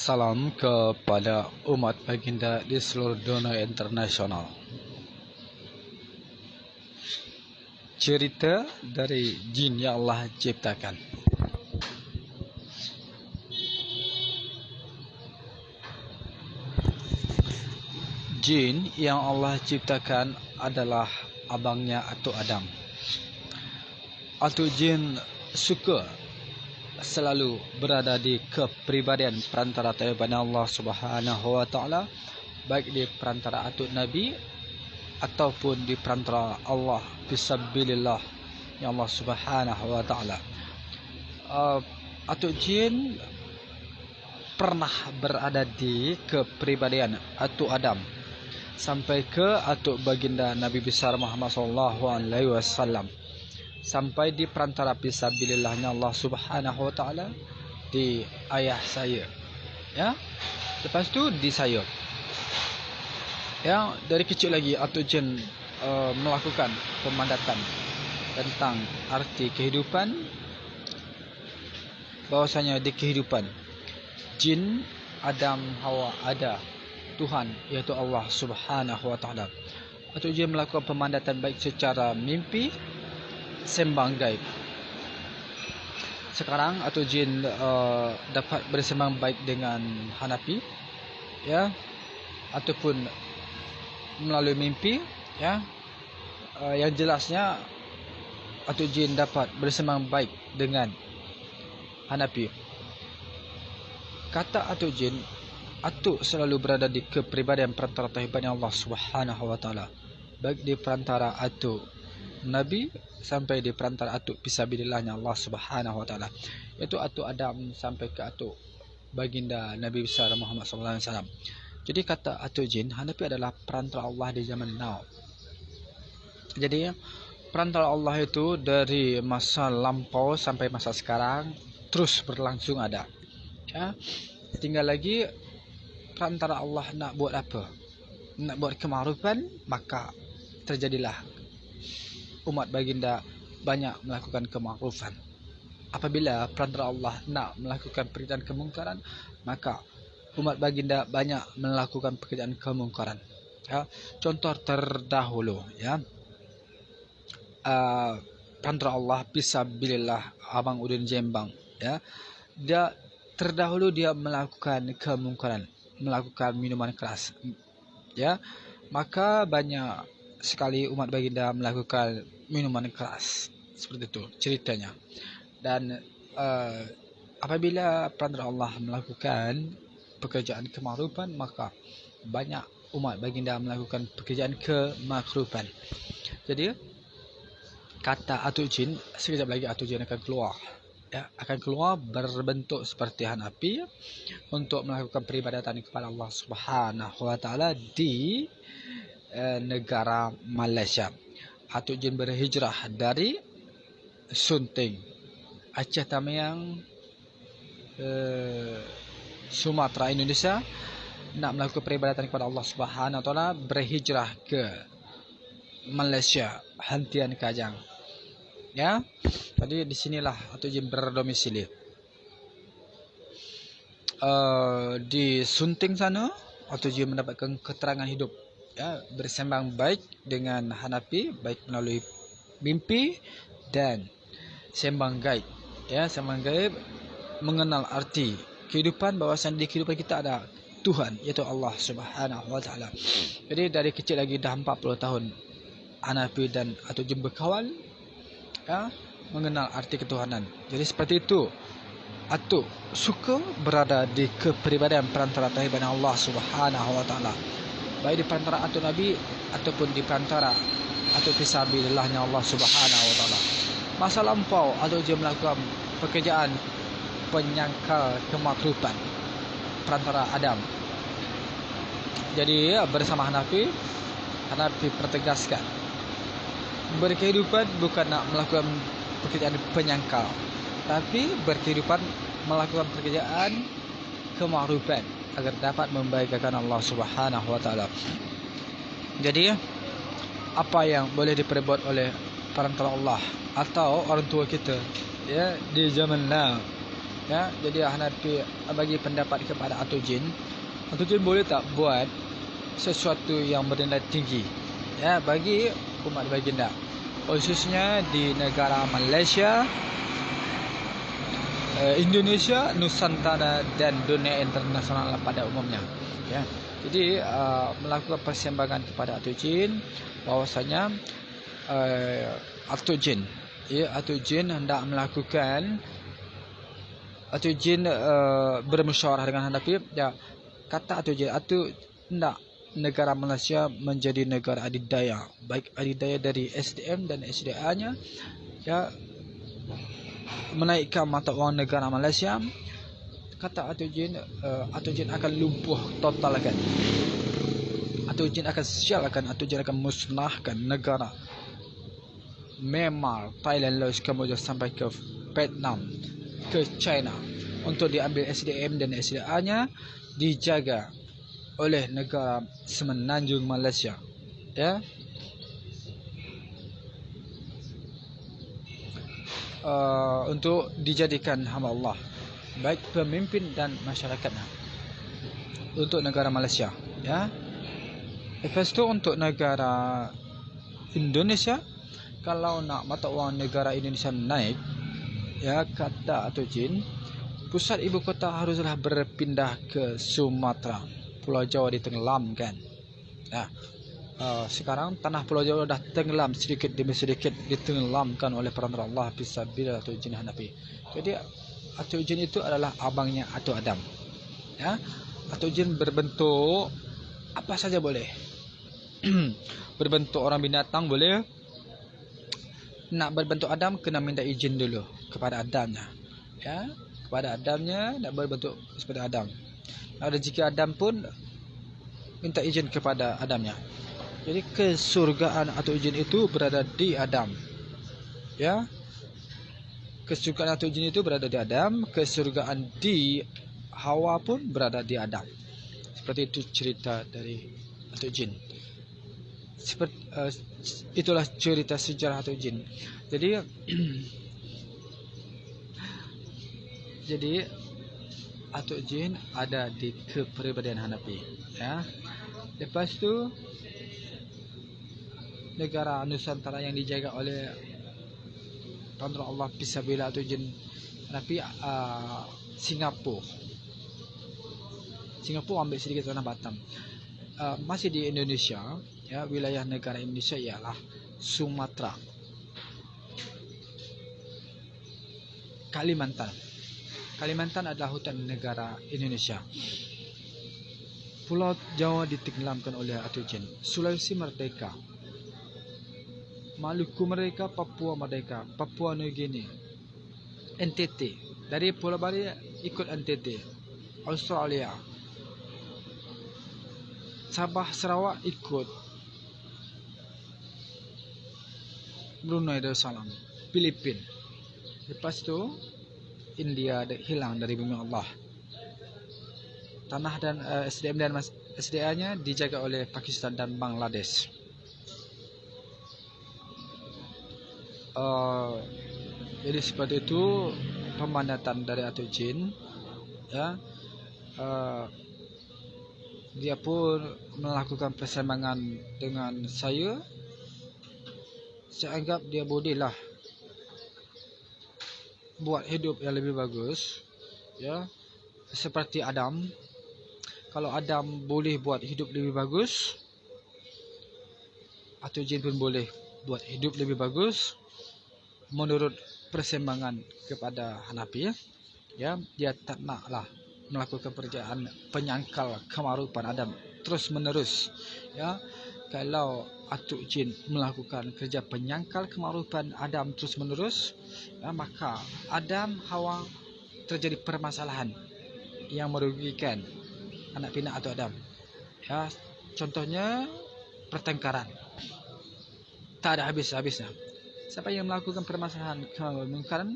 Salam kepada umat baginda di seluruh dunia internasional. Cerita dari jin yang Allah ciptakan. Jin yang Allah ciptakan adalah abangnya Atuk Adam. Atuk Jin suka selalu berada di kepribadian perantara Tuhan Allah Subhanahu wa taala, baik di perantara Atuk Nabi ataupun di perantara Allah fisabilillah ya Allah Subhanahu wa taala. Atuk Jin pernah berada di kepribadian Atuk Adam sampai ke Atuk Baginda Nabi besar Muhammad sallallahu alaihi wasallam, sampai di perantara fisabilillahnya Allah Subhanahu wa taala di ayah saya, ya. Lepas tu di saya, ya. Dari kecil lagi Atuk Jin melakukan pemandatan tentang arti kehidupan, bahwasanya di kehidupan jin, Adam, Hawa ada Tuhan, iaitu Allah Subhanahu wa taala. Atuk Jin melakukan pemandatan baik secara mimpi, sembang gaib. Sekarang Atuk Jin dapat bersembang baik dengan Hanafi, ya, ataupun melalui mimpi, ya. Yang jelasnya Atuk Jin dapat bersembang baik dengan Hanafi. Kata Atuk Jin, Atuk selalu berada di kepribadian perantara Tuhan Allah Subhanahu wa taala, baik di perantara Atuk Nabi sampai di perantara Atuk fisabilillahnya Allah Subhanahu wa taala, iaitu Atuk Adam sampai ke Atuk Baginda Nabi besar Muhammad sallallahu alaihi wasallam. Jadi kata Atuk Jin, Hanafi adalah perantara Allah di zaman now. Jadi perantara Allah itu dari masa lampau sampai masa sekarang terus berlangsung ada. Ya. Tinggal lagi perantara Allah nak buat apa? Nak buat kemakrufan, maka terjadilah umat baginda banyak melakukan kemakrufan. Apabila perantara Allah nak melakukan pekerjaan kemungkaran, maka umat baginda banyak melakukan pekerjaan kemungkaran. Ya. Contoh terdahulu, ya, perantara Allah fisabilillah Abang Udin Jembang, ya, dia terdahulu dia melakukan kemungkaran, melakukan minuman keras, ya, maka banyak sekali umat baginda melakukan minuman keras, seperti itu ceritanya. Dan apabila perantara Allah melakukan pekerjaan kemakrufan, maka banyak umat baginda melakukan pekerjaan kemakrufan. Jadi kata Atuk Jin, sekejap lagi Atuk Jin akan keluar, ya, akan keluar berbentuk seperti Hanafi untuk melakukan peribadatan kepada Allah Subhanahu wa taala di negara Malaysia. Atuk Jin berhijrah dari Sunting, Aceh Tamiang, Sumatera, Indonesia, nak melakukan peribadatan kepada Allah Subhanahu wa taala, berhijrah ke Malaysia, Hantian Kajang. Ya. Jadi di sinilah Atuk Jin berdomisili. Di Sunting sana Atuk Jin mendapatkan keterangan hidup, ya, bersembang baik dengan Hanafi, baik melalui mimpi dan sembang gaib, ya, sembang gaib mengenal arti kehidupan, bahawasanya di kehidupan kita ada Tuhan, iaitu Allah Subhanahu wa taala. Jadi dari kecil lagi dah 40 tahun Hanafi dan Atuk Jin berkawan, ya, mengenal arti ketuhanan. Jadi seperti itu Atuk suka berada di kepribadian perantara Tuhan Allah Subhanahu wa taala, baik di perantara Atuk Nabi ataupun di perantara Atuk fisabilillahnya Allah Subhanahu wa taala. Masa lampau Atuk Jin melakukan pekerjaan penyangkal kemakrufan perantara Adam. Jadi bersama Hanafi pertegaskan, berkehidupan bukan nak melakukan pekerjaan penyangkal, tapi berkehidupan melakukan pekerjaan kemakrufan agar dapat membahagiakan Allah Subhanahu wa taala. Jadi apa yang boleh diperbuat oleh perantara Allah atau orang tua kita, ya, di zaman now, Ya, jadi Hanafi bagi pendapat kepada atau jin boleh tak buat sesuatu yang bernilai tinggi, ya, bagi umat baginda, khususnya di negara Malaysia, Indonesia, Nusantara dan dunia internasional pada umumnya. Ya, jadi melakukan persembahan kepada atau jin, bahwasanya atau jin, ya, atau jin hendak melakukan, atau jin bermusyawarah dengan Hanafi, ya, kata atau jin, atau hendak negara Malaysia menjadi negara adidaya, baik adidaya dari SDM dan SDA-nya, ya, menaikkan mata wang negara Malaysia. Kata atau jin akan lumpuh totalkan, atau jin akan sialkan, atau jin akan musnahkan negara Myanmar, Thailand, Laos, kemudian sampai ke Vietnam, ke China, untuk diambil SDM dan SDA-nya dijaga oleh negara semenanjung Malaysia, ya. Untuk dijadikan hamba Allah, baik pemimpin dan masyarakatnya, untuk negara Malaysia, ya. Lepas tu untuk negara Indonesia, kalau nak mata wang negara Indonesia naik, ya, kata atau jin, pusat ibu kota haruslah berpindah ke Sumatera. Pulau Jawa ditenggelamkan. Ya, sekarang tanah Pulau Jawa dah tenggelam sedikit demi sedikit, ditenggelamkan oleh perantara Allah fisabilillah atau jin Hanafi. Jadi atau jin itu adalah abangnya atau Adam. Ya, atau jin berbentuk apa saja boleh. Berbentuk orang binatang boleh. Nak berbentuk Adam kena minta izin dulu kepada Adamnya, ya, kepada Adamnya nak berbentuk seperti Adam. Ada jika Adam pun minta izin kepada Adamnya. Jadi kesurgaan atau jin itu berada di Adam, ya. Kesurgaan atau jin itu berada di Adam, kesurgaan di Hawa pun berada di Adam. Seperti itu cerita dari atau jin. Seperti itulah cerita sejarah atau jin. Jadi jadi atau jin ada di kepribadian Hanafi, ya. Lepas tu negara Nusantara yang dijaga oleh perantara Allah fisabilillah atau jin Hanafi, Singapura ambil sedikit tanah Batam. Masih di Indonesia, ya, wilayah negara Indonesia ialah Sumatera, Kalimantan adalah hutan negara Indonesia. Pulau Jawa ditenggelamkan oleh atau jin. Sulawesi merdeka, Maluku merdeka, Papua merdeka, Papua Nugini, NTT, dari Pulau Bali ikut NTT, Australia, Sabah Sarawak ikut Brunei Darussalam, Filipina. Lepas tu India hilang dari bumi Allah. Tanah dan SDM dan SDA-nya dijaga oleh Pakistan dan Bangladesh. Jadi seperti itu pemandatan dari atau jin, ya. Dia pun melakukan persembahan dengan saya anggap dia bolehlah buat hidup yang lebih bagus, ya, seperti Adam. Kalau Adam boleh buat hidup lebih bagus, atau jin pun boleh buat hidup lebih bagus menurut persembahan kepada Hanafi, ya. Dia tak naklah melakukan pekerjaan penyangkal kemarupan Adam terus menerus, ya. Kalau atuk jin melakukan kerja penyangkal kemarupan Adam terus menerus, ya, maka Adam Hawa terjadi permasalahan yang merugikan anak pinak atau Adam, ya. Contohnya pertengkaran tak ada habis-habisnya. Siapa yang melakukan permasalahan kemungkaran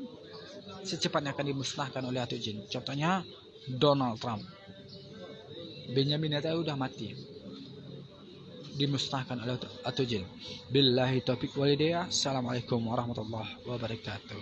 secepatnya akan dimusnahkan oleh atuk jin. Contohnya Donald Trump. Benjamin Netanyahu sudah mati, dimusnahkan oleh atau jin. Billahi taufiq walhidayah. Assalamualaikum warahmatullahi wabarakatuh.